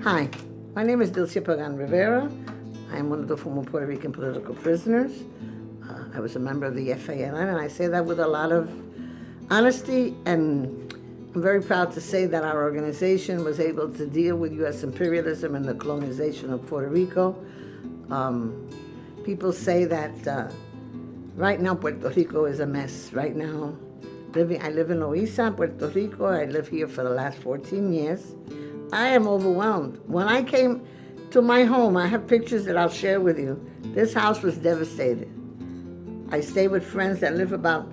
Hi, my name is Dyclia Pagan Rivera. I am one of the former Puerto Rican political prisoners. I was a member of the FALN, and I say that with a lot of honesty, and I'm very proud to say that our organization was able to deal with U.S. imperialism and the colonization of Puerto Rico. People say that right now Puerto Rico is a mess. Right now, I live in Loiza, Puerto Rico. I live here for the last 14 years. I am overwhelmed. When I came to my home, I have pictures that I'll share with you. This house was devastated. I stay with friends that live about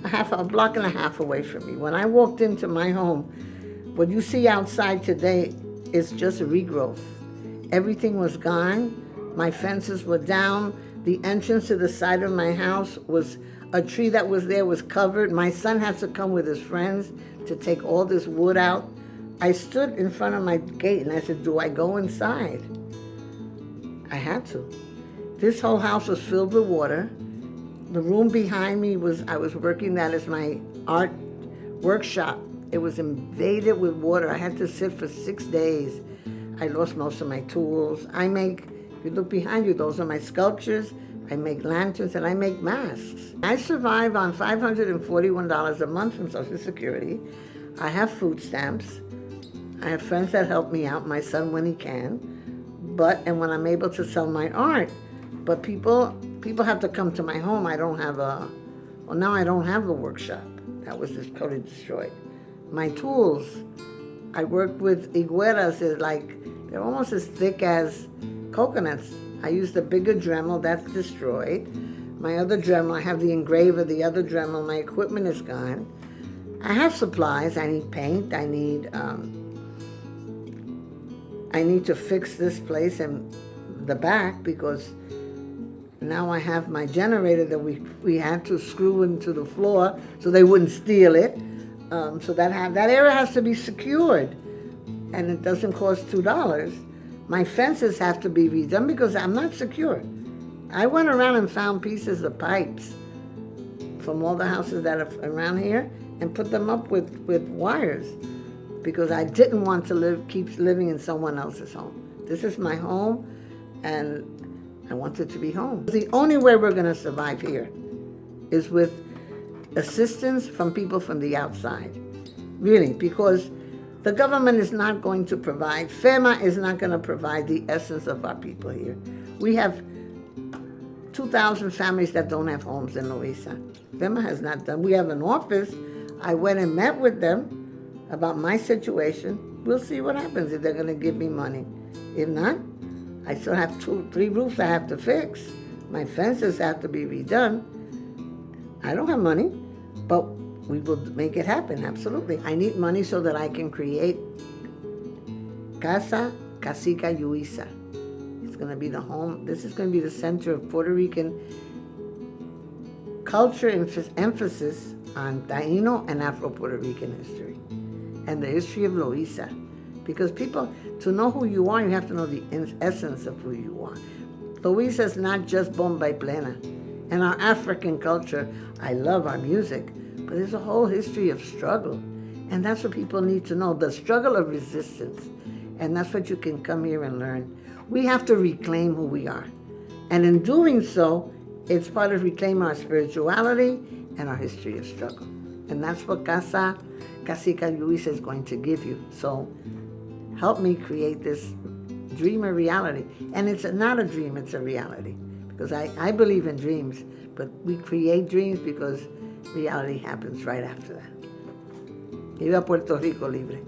a block and a half away from me. When I walked into my home, what you see outside today is just a regrowth. Everything was gone. My fences were down. The entrance to the side of my house was a tree that was there was covered. My son had to come with his friends to take all this wood out. I stood in front of my gate and I said, do I go inside? I had to. This whole house was filled with water. The room behind me I was working that as my art workshop. It was invaded with water. I had to sit for 6 days. I lost most of my tools. If you look behind you, those are my sculptures. I make lanterns and I make masks. I survive on $541 a month from Social Security. I have food stamps. I have friends that help me out, my son when he can, and when I'm able to sell my art. But people have to come to my home. Now I don't have a workshop. That was just totally destroyed. My tools, I work with higueras, they're almost as thick as coconuts. I use the bigger Dremel, that's destroyed. My other Dremel, I have the engraver, the other Dremel, my equipment is gone. I have supplies. I need paint, I need to fix this place in the back because now I have my generator that we had to screw into the floor so they wouldn't steal it. So that area has to be secured, and it doesn't cost $2. My fences have to be redone because I'm not secure. I went around and found pieces of pipes from all the houses that are around here and put them up with wires, because I didn't want to keep living in someone else's home. This is my home, and I want it to be home. The only way we're going to survive here is with assistance from people from the outside, really, because the government is not going to provide, FEMA is not going to provide the essence of our people here. We have 2,000 families that don't have homes in Loiza. FEMA has not done. We have an office. I went and met with them about my situation. We'll see what happens if they're going to give me money. If not, I still have 2-3 roofs I have to fix. My fences have to be redone. I don't have money, but we will make it happen, absolutely. I need money so that I can create Casa Cacica Loiza. It's going to be the home. This is going to be the center of Puerto Rican culture, emphasis on Taino and Afro-Puerto Rican history and the history of Loiza. Because to know who you are, you have to know the essence of who you are. Loiza is not just bomba y plena. And our African culture, I love our music, but there's a whole history of struggle. And that's what people need to know, the struggle of resistance. And that's what you can come here and learn. We have to reclaim who we are. And in doing so, it's part of reclaiming our spirituality and our history of struggle. And that's what Casa Cacica Loiza is going to give you. So help me create this dream or reality. And it's not a dream, it's a reality. Because I believe in dreams, but we create dreams because reality happens right after that. Viva Puerto Rico libre.